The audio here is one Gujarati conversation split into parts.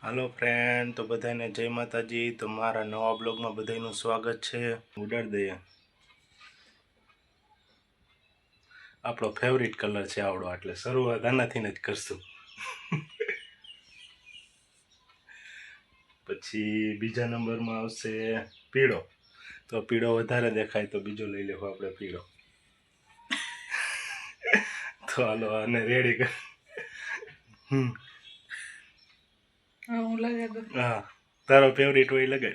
हेलो फ्रेंड, तो बधाने जय माताजी। तो मारा नवा ब्लॉग में बधाईનું स्वागत है। उडाड़ दઈએ આપણો ફેવરિટ કલર છે આવડો, એટલે શરૂઆત આનાથી જ કરશું। પછી બીજા નંબરમાં આવશે પીળો, તો પીળો વધારે દેખાય તો બીજો લઈ લેવો આપણે પીળો। તો હાલો આને રેડી કર। हाँ, तारो फेवरेट वही लगे।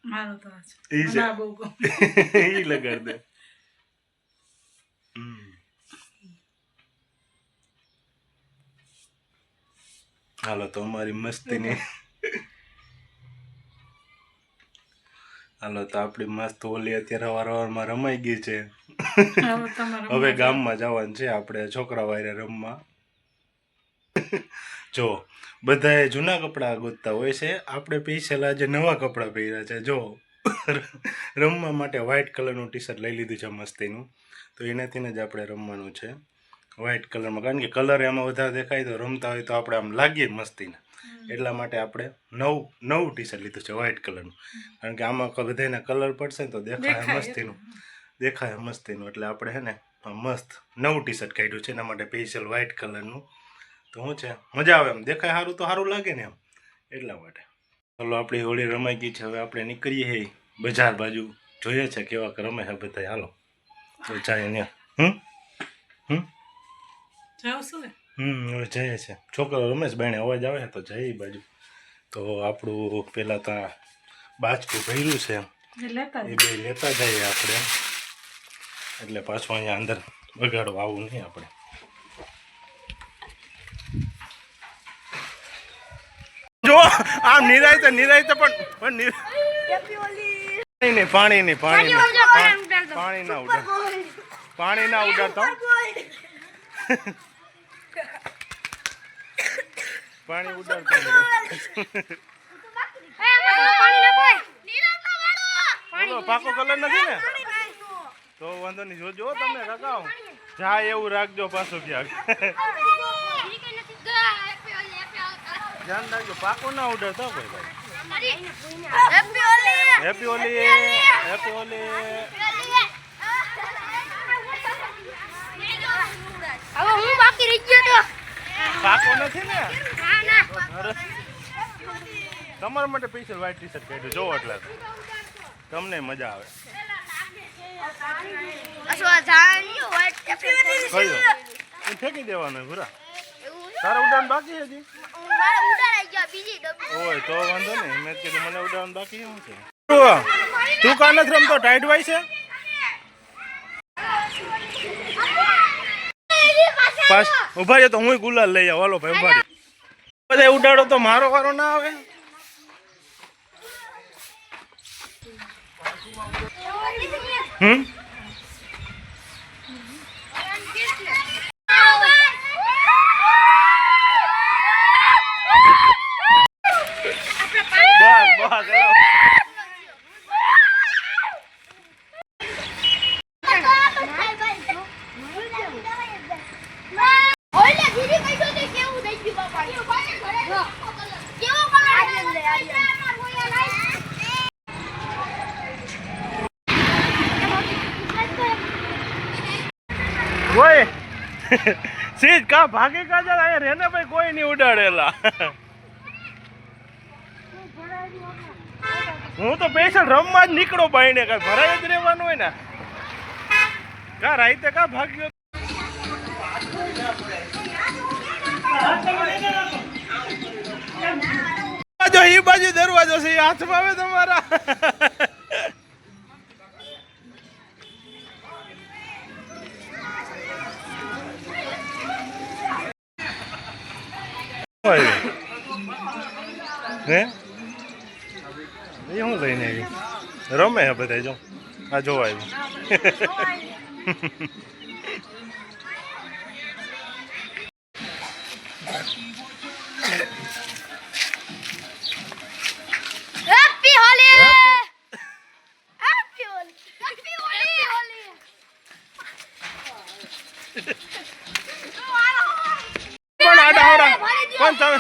मारो तो ई लगा दे। हालो तो हमारी मस्ती नहीं। हालो तो आपणी मस्त होली अत्यारे वारवारमां रमाई गई छे। हवे गाममां जवानुं छे आपणे छोकरा वारे रमवा। जो बधाए जूना कपड़ा गोतता होय छे, आपणे पेशल आज नवा कपड़ा पहिर्या छे। जो रमवा माटे व्हाइट कलरनुं टी शर्ट लई लीधुं छे मस्तीनुं, तो एनाथी ज आपणे रमवानुं छे व्हाइट कलरमां। कारण के कलर एमां वधारे देखाय तो रमता होय तो आपणे आम लागीए मस्तीना, એટલા માટે આપણે નવું ટી શર્ટ લીધું છે વ્હાઇટ કલરનું। કારણ કે આમાં બધાના કલર પડશે તો દેખાય મસ્તીનું એટલે આપણે હે ને મસ્ત નવું ટી શર્ટ કાઢ્યું છે, એના માટે સ્પેશિયલ વ્હાઇટ કલરનું। તો શું છે, મજા આવે, એમ દેખાય સારું તો સારું લાગે ને, એમ એટલા માટે। ચાલો આપણી હોળી રમાઈ ગઈ છે, હવે આપણે નીકળીએ હે બજાર બાજુ, જોઈએ છે કેવા રમે છે બધા। હાલો તો જાય ને। હવે જઈએ છે, છોકરો રમેશ બાઈને અવાજ આવે તો જઈએ બાજુ। તો આપણું પેલા તો બાજકું ભર્યું છે એ બે લેતા જઈએ આપણે, એટલે પાછું અહીંયા અંદર બગાડવા આવું નહીં આપણે। જો આમ નિરાય તો પણ નહીં, પાણી ના ઉડાડતા। पानी उड़ता पाको कलर नहीं ने तो वांधो नहीं, जो जो तमे रगाओ जा एवं राखजो पाछो क्या ध्यान राखजो, पाको ना उड़ता कोई भाई। Happy Holi, happy Holi. अब हूं बाकी रह गयो तो पाको નથી ને તમારા માટે સ્પેશિયલ વ્હાઇટ ટી શર્ટ કાઢ્યું, જો એટલે તમને મજા આવે। અસવા જાણ્યો વ્હાઇટ કયો એ ફેંકી દેવાનો ભૂરા, તારે ઉડાન બાકી હજી? મારે ઉડાઈ ગયા બીજી ડબ્બી। ઓય તો વાંધો નહીં, મેં કીધું મને ઉડાન બાકી શું છે। તું કાં નથી રમતો, ટાઈટ વાય છે પાસ ઉભા રહ્યો તો હું ગુલાલ લઈ આવ। હાલો ભાઈ ઉભા રહ્યો, બધા ઉડાડો તો મારો વારો ના આવે। બસ कोई सीध का भागे का जरा आया रहने भाई, कोई नहीं उड़ाड़ेला। हूँ तो स्पेशल रमवा ज निकळो बाईने, का भराय ज रहेवानुं होय ने का राइते का भाग्यो। जो ई बाजू दरवाजो से हाथ में आवे तमारा। હે એ હું લઈને આવી રમે હે બધા, જો આ જોવા આવી। Happy Holi, happy Holi, happy Holi. પણ આડા આવડા કોણ તમે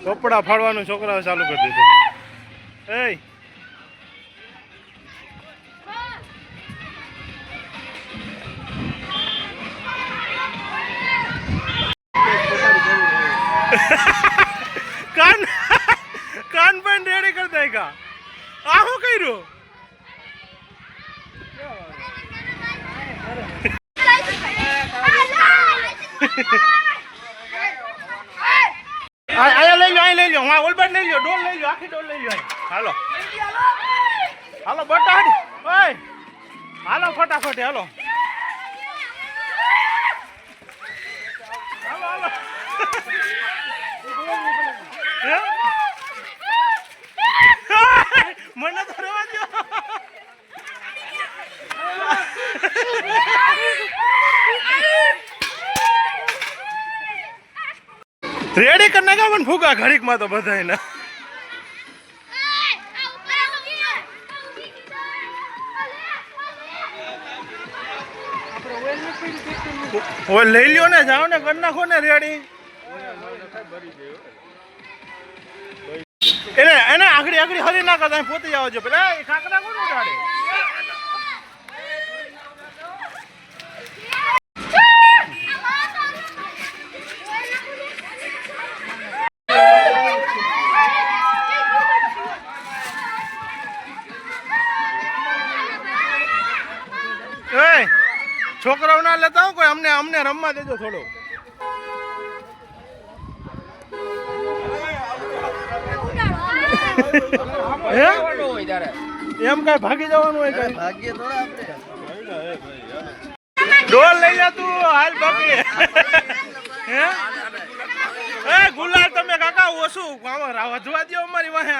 કપડા ફાડવાનું છોકરાઓ ચાલુ કરી દીધું. એ કાન કાન પણ રેડી કરતા કા આ શું કર્યું? આયા લઈ લો, અહીં લઈ લો, હા ઓલબાટ લઈ લો, ડોલ લઈ લો, આખી ડોલ લઈ લો. હાલો હાલો બટાડ, ઓય હાલો ફટાફટ હાલો હાલો હાલો. હે? મને તો રવા દો. રેડી કરી નાખા પણ ફૂગા ઘડીક માં તો બધા એના. ઓય લઈ લ્યો ને, જાઓ ને, કરી નાખો ને રેડી. એને આગળી આગળી હરી નાખો, તમે પોતે જાવ છો પેલા કાકડા કોણ ઉડાડે? છોકરાઓ ના લેતા હો કોઈ, અમને રમવા દેજો થોડો. એમ કઈ ભાગી જવાનું હોય કઈ? ડોલ લઈ જા તું, હાલ બાકી. હે ગુલાલ તમે કાકા ઓછું વધવા દો અમારી વાહે.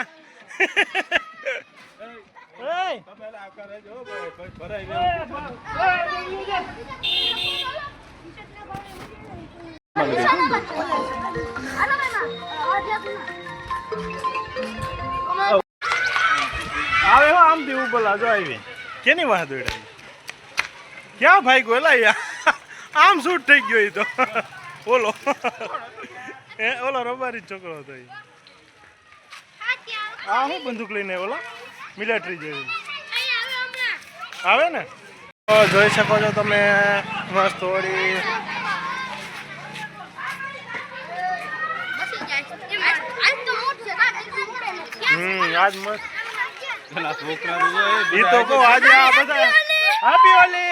આવે હો આમ થી ઉપર જો આવી કેની વાહ દોડાવી ક્યાં ભાઈ ગોલા આમ શૂટ થઈ ગયો. એ તો ઓલો ઓલો રબારી છોકરો હતો. આ હું બંદૂક લઈને ઓલો મિલિટરી જેવી આવે ને. તો જોઈ શકો છો તમે મસ્ત હોળી. આજ મસ્ત ઈ તો કહો આજે આ બધા હેપી હોલી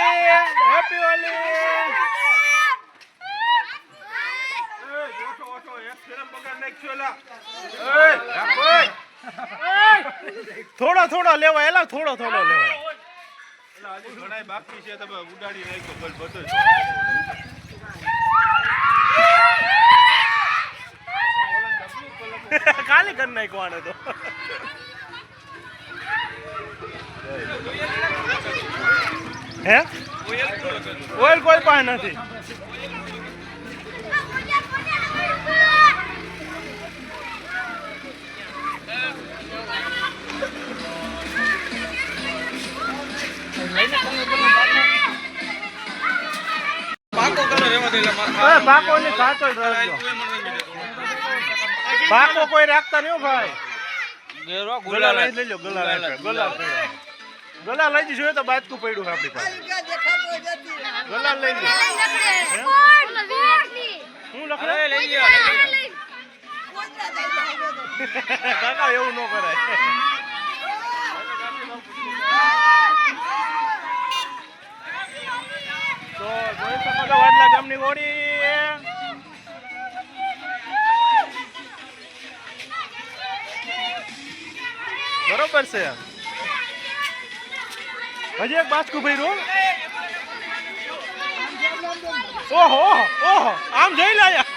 હેપી હોલી. થોડો થોડો લેવાય એલા, થોડો થોડો લેવાય. ઘણા બાકી છે, તમે ઉડાડી નાખો બસ બધું. ખાલી કરી નાખવાને તો. હે ઓઇલ કોઈ પાસે નથી. પાકો ની સાચો જ રાખજો. પાકો કોઈ રાખતા નહીં ભાઈ. ગલા લઈ લેજો, ગલા લઈ જઈશું તો બાજકું પડ્યું આપણી પાસે. ગલા લઈ લો. હું લખડે કાકા એવું ન કરાય. તો જોઈ શકો છો વાડલા ગામની હોળી. બરોબર છે. હજી એક બાજકું ભર્યું. ઓહો ઓહો આમ જોઈ લાયા.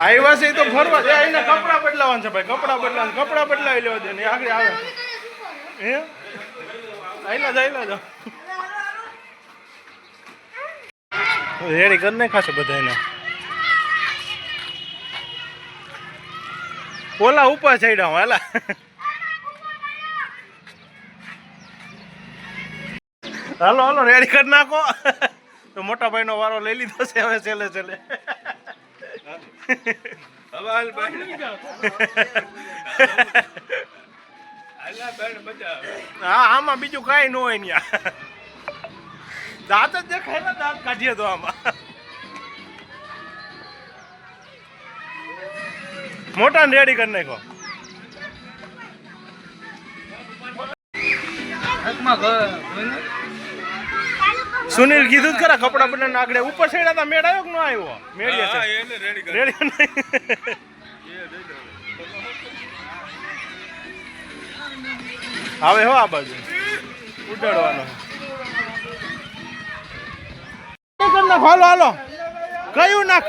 આવ્યા છે તો ફરવા જાય. એને કપડા બદલાવાના છે ભાઈ, કપડા બદલાવાના, કપડા બદલાવી લેવા દે ને આગળ આવે. હે આઈલા જા રેડી કરી નાખાશે બધા એને ઓલા ઉપર ચડ્યા હું હાલા હાલો હાલો રેડી કરી નાખો તો મોટા ભાઈનો વારો લઈ લીધો છે હવે છેલ્લે છેલ્લે હા આમાં બીજું કાંઈ ન હોય ત્યાં દાંત જ દેખાય ને દાંત કાઢીએ તો આમાં મોટા ને રેડી કરી નાખો સુનિલ કીધું જ ખરા કપડા બદલાને આગળ ઉપર ચડ્યા હતા મેળ આવ્યો કે ન આવ્યો મેળીએ છે રેડી હવે હો આ બાજુ ઉડાડવાનો હાલો હાલો કયું ના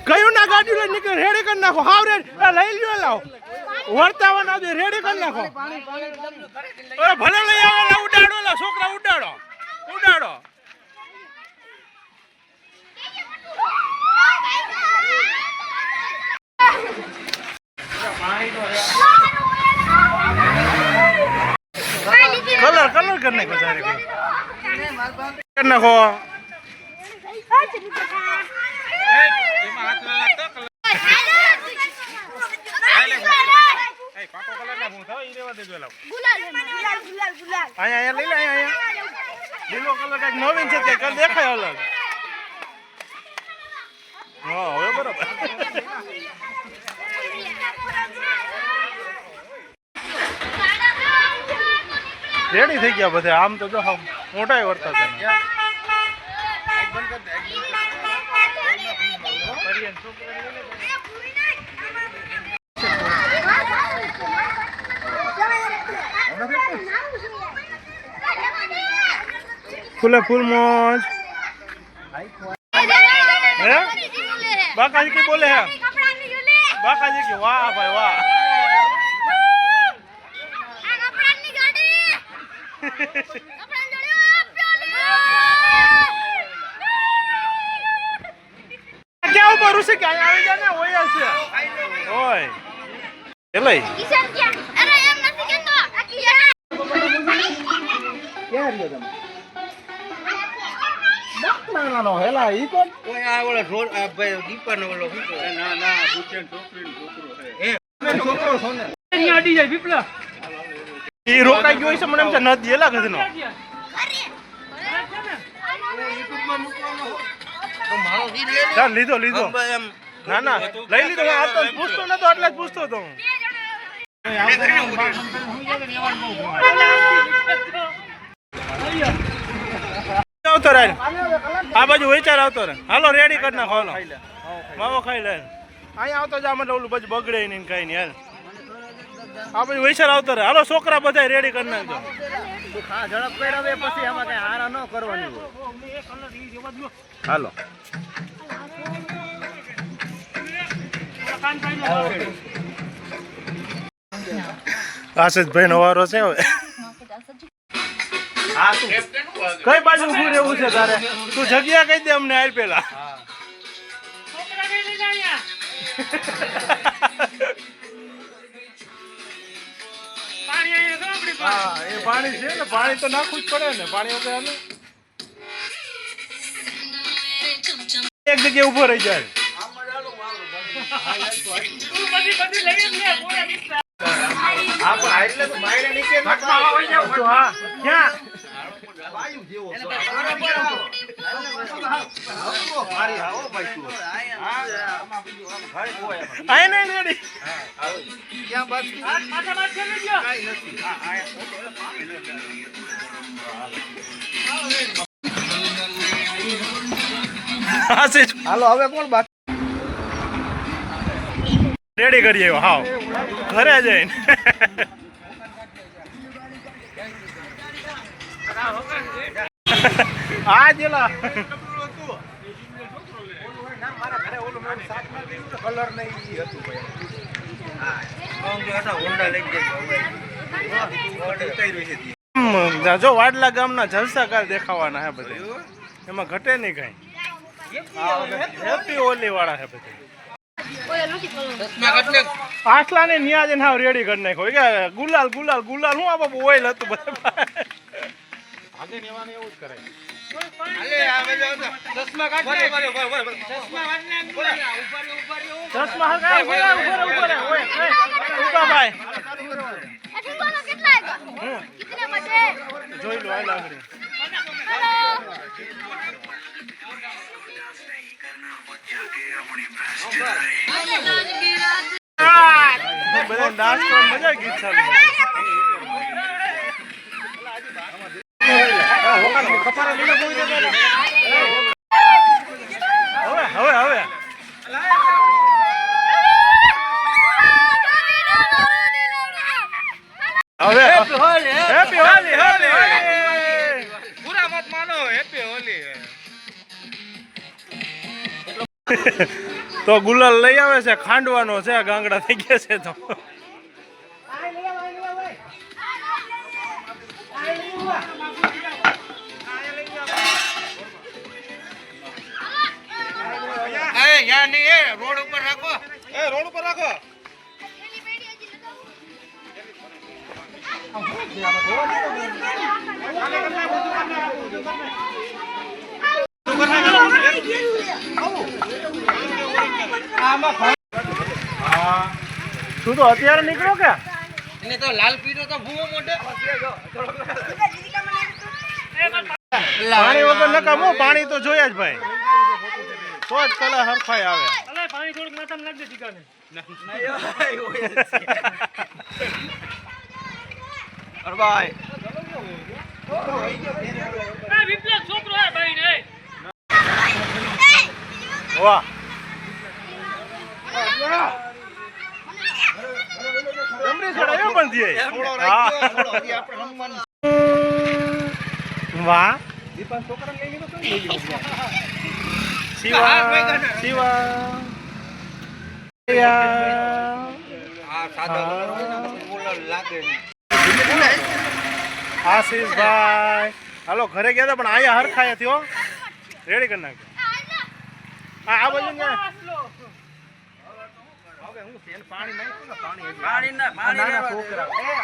કયું ના ગાડી લઈ નીકળે રેડી કરી નાખો હાવ રેડી લઈ લ્યો લાવ વર્તાવા ના દે રેડી કરી નાખો ભલે લઈ આવે ઉડાડો લા છોકરા ઉડાડો કલર કરી નાખો સારે કરી નાખો અહીંયા લઈ લે લીલો કલર કઈક નવીન છે તે કલર દેખાય અલગ હા હવે બરાબર રેડી થઈ ગયા બધા આમ તો જો મોટા વર્તા હતા फुल फुल मौज बाका जी की बोले हैं बाका जी की वाह भाई वाह क्या ऊपर उसे क्या आवे जाने वही ऐसे ओए चले अरे एम નથી કેતો क्या रियो तुम ના નો હેલા ઈ કોણ ઓય આ ઓલા ઢોર આ ભાઈ દીપાનો ઓલો હતો ના દુચેન છોકરીનો છોકરો છે છોકરો છો ને અહીંયા અડી જાય પીપલા ઈ રોકાઈ ગયો છે મને એમ છે નદ એલા કદનો યુટ્યુબ માં મૂકવાનો તો મારો વીર લે ચાલ લીધો એમ ના લઈ લીધો આ તો પૂછતો નતો એટલે જ પૂછતો તો હું આવતો રે આ બાજુ વિચાર આવતો રે હાલો રેડી કરી નાખો હાલો માવો ખાઈ લે અહીંયા આવતો જા મને ઓલું બધું બગડે નહીં કઈ નહીં હાલ આ બાજુ વિચાર આવતો રે હાલો છોકરા બધા રેડી કરી નાખજો ઝડપ કરાવે પછી આમાં કઈ હારા ન કરવાની હોય હાલો આશિષભાઈ નો વારો છે હવે કઈ બાજુ ઉભું રહેવું છે તારે તું જગ્યા કહી દે અમને હાલ પેલા હા એ પાણી છે ને પાણી તો નાખવું જ પડે ને પાણી વગર હાલે એક જગ્યાએ ઉભો રહી જાય હાલો હવે કોણ બાકી રેડી કરીએ હાવ ઘરે જઈને આ જેલા જો વાડલા ગામના જલસાકાર દેખાવાના હે બધા, એમાં ઘટે નહીં કઈ. હેપી હોલી વાળા હે બધા. આટલા ને ન્યા જઈને હાવ રેડી કરી નાખ્યો કે ગુલાલ ગુલાલ ગુલાલ હું આ બાપુ ઓઇલ હતું બધા. આગળ એવાને એવું જ કરે. ચશ્મા હરખા ઉપર ભાઈ अठीन वाला कितना आएगा कितने बचे જોઈ લો આ લાગણી. બધા ડાન્સ કરવા મજા ગીત ચાલુ. હવે હવે હવે હવે હેપી હોલી હેપી હોલી. પૂરા મત માનો હેપી હોલી. તો ગુલાલ લઈ આવે છે, ખાંડવાનો છે, ગાંગડા થઈ ગયા છે. તો રોડ ઉપર રાખો, રોડ ઉપર રાખો. તું તો અત્યારે નીકળો કે એને તો લાલ પીળો તો ભૂવો મોઢે. પાણી વગર નકામો, પાણી તો જોયા જ ભાઈ, તો જ કલર હરખાઈ આવે. પાણી થોડુંક માથામાં નાખ દે ટીકાને. ભાઈ વિપ્લવ છોકરો હે ભાઈ ને. વાહ જમરી છોડાયો પણ દે. વાહ શિવા શિવા આશીષભાઈ હાલો ઘરે ગયા હતા પણ અહીંયા હરખાયા થયો રેડી કરી નાખ્યો. આ બાજુ ને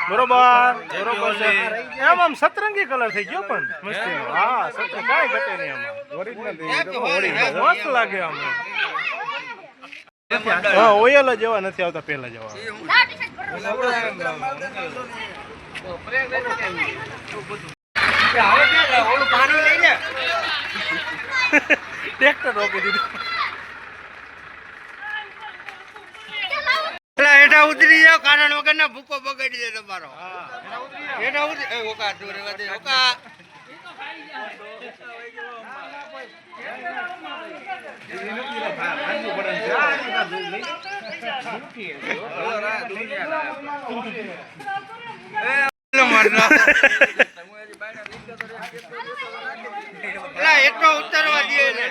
બરોબર બરોબર છે. એમ આમ સતરંગી કલર થઈ ગયો પણ મસ્તી. હા સતરંગ કાંઈ ઘટે નહીં આમાં. ઓરિજિનલ મસ્ત લાગે આમ. હા ઓયલ જ એવા નથી આવતા પહેલા જેવા. ટ્રેક્ટર રોકી દીધું. હેઠા ઉતરી જાવ, કારણ વગર ના ભૂકો બગાડી દે તમારો. હેઠા ઉતરી ઓકા દૂર રહેવા દે ઓકા. એટલો ઉતરવા દે ને.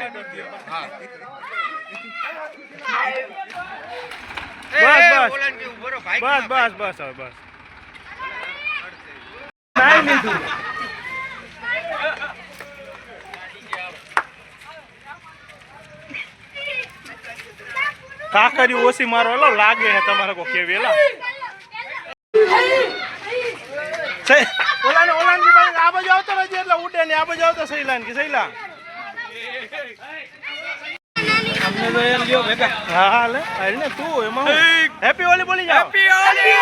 બસ બસ બસ હવે બસ કાંઈ લીધું. કાકરી ઓછી મારો એલો લાગે છે તમારે કો કેવી એલા ઓલાને ઓલાન કી બાજુ આ બાજુ આવતો રહેજે એટલે ઉડે ને આ બાજુ આવતો સૈલાન કી સૈલા. અમને તો એમ ગયો ભેગા. હા હા લે હાલ ને તું એમાં હેપી હોલી બોલી જાવ. Happy Holi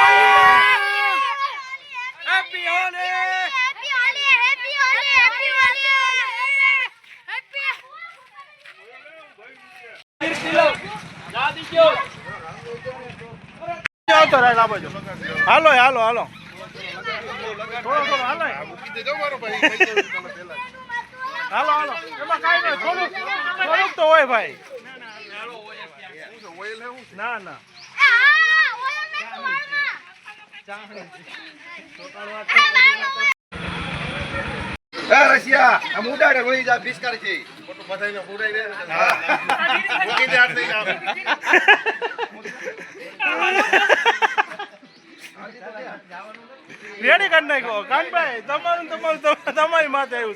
happy Holi happy Holi happy Holi happy Holi આવતો રહે આ બાજુ. હાલો હાલો હાલો થોડો થોડો હાલો હાલો હાલો એમાં કાંઈ નહીં થોડુંક થોડુંક તો હોય ભાઈ. ના ના રશિયા આમ ઉડાડે વળી જા પિસ્કાર છે મોટું બધાઈને ઉડાઈ દે મૂકી દે આટલી રેડી કરી નાખો કાનભાઈ તમારી માથે આવ્યું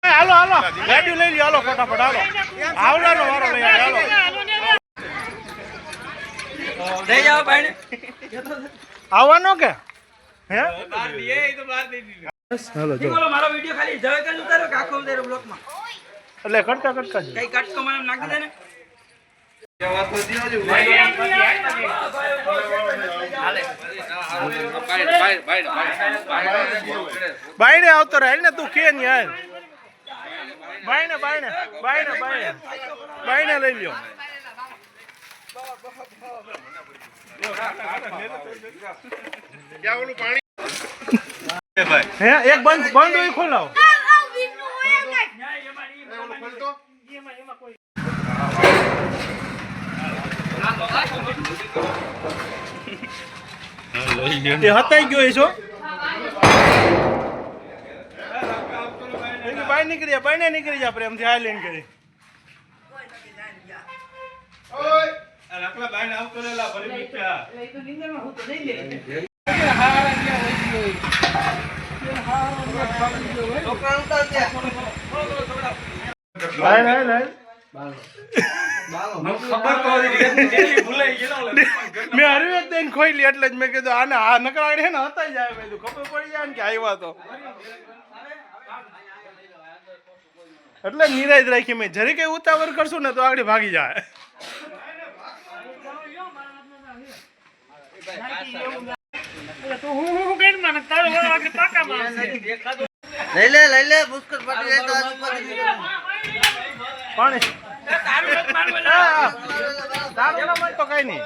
છે હાલો હાલો ગાડી લઈ લ્યો હાલો ફટાફટ હાલો આવડાનો વારો લઈ હાલો લઈ જાઓ ભાઈ આવવાનો કે હે બહાર દીએ તો બહાર દઈ દીધું હાલો જો બોલો મારો વિડિયો ખાલી જવે કરી ઉતારો કે આખો ઉતારો બ્લોકમાં એટલે કટકા જ કઈ કટકો મને નાખી દે ને બાઈને આવતો રહે ને તું કે ને યાર બાઈને લઈ લ્યો ક્યાં ઓલું પાણી હે એક બંધ હોય ખોલાવો આવ વિષ્ણુ હોય ઓલું ખોલતો એ હતાઈ ગયો છો બાય નીકળી જા પ્રેમથી આ લઈને કરી મેં હરવે દઈને ખોઈ એટલે જ મેં કીધું આને આ નકરાડે ને હતાઈ જાય મેં કીધું ખબર પડી જાય ને કે આવ્યા તો એટલે નિરાજ રાખી મેં જરી કઈ ઉતાવળ કરશું ને તો આગળ ભાગી જાય લઈ લે પુષ્કર પટી જાય તો આજુ પાણી તારું નામ તો કઈ નહીં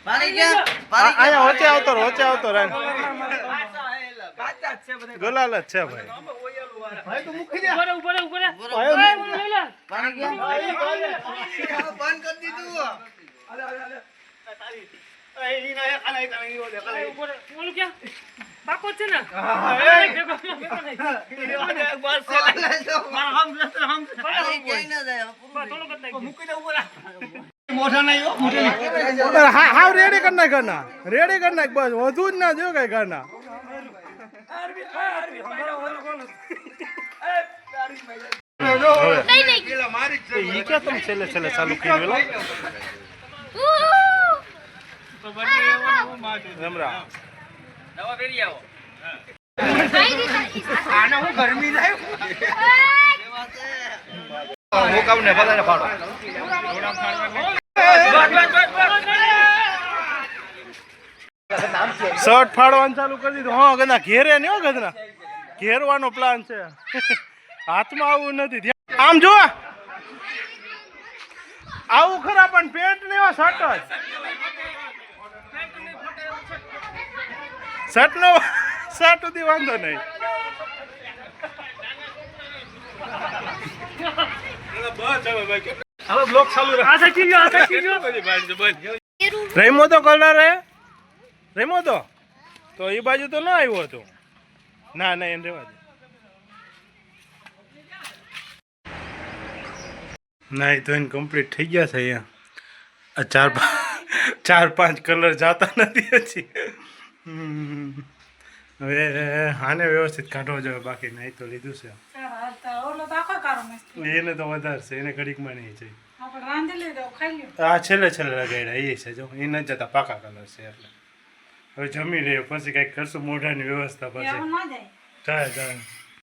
પાણી ક્યાં અહીંયા વચ્ચે આવતો રહે ગોલાલ જ છે ભાઈ પાણી ક્યાં બંધ કરી દીધું હાવ રેડી કરી નાખ બસ વધુ જ ના જો કઈ ઘરના ઈ કે તમે છેલ્લે ચાલુ કરી વેલો રમરા નવા ફેરી આવો આને હું ગરમી થાય મોકામ ને બધાને ફાડો શર્ટ ફાડવાનું ચાલુ કરી દીધું હા ગદા ઘેરે ને હો ગદના ઘેરવાનો પ્લાન છે હાથમાં આવું નથી આમ જો આવું ખરા પણ પેન્ટ ને એવા શર્ટ સુધી વાંધો નહીં હવે બ્લોક ચાલુ રહીમો તો કલર હે રહીમો તો એ બાજુ તો ના આવ્યો હતો ના એને રેવા દે ના તો એને કમ્પ્લીટ થઈ ગયા છે અહીંયા ચાર પાંચ કલર જાતા નથી હજી હવે આને વ્યવસ્થિત કાઢવો જોઈએ બાકી નહીં તો લીધું છે એને તો વધારે છે એને ઘડીકમાં નહીં છે આ છેલ્લે લગાડ્યા એ છે જો એ નથી જતા પાકા કલર છે એટલે હવે જમી રહ્યો પછી કંઈક કરશું મોઢાની વ્યવસ્થા પછી જાય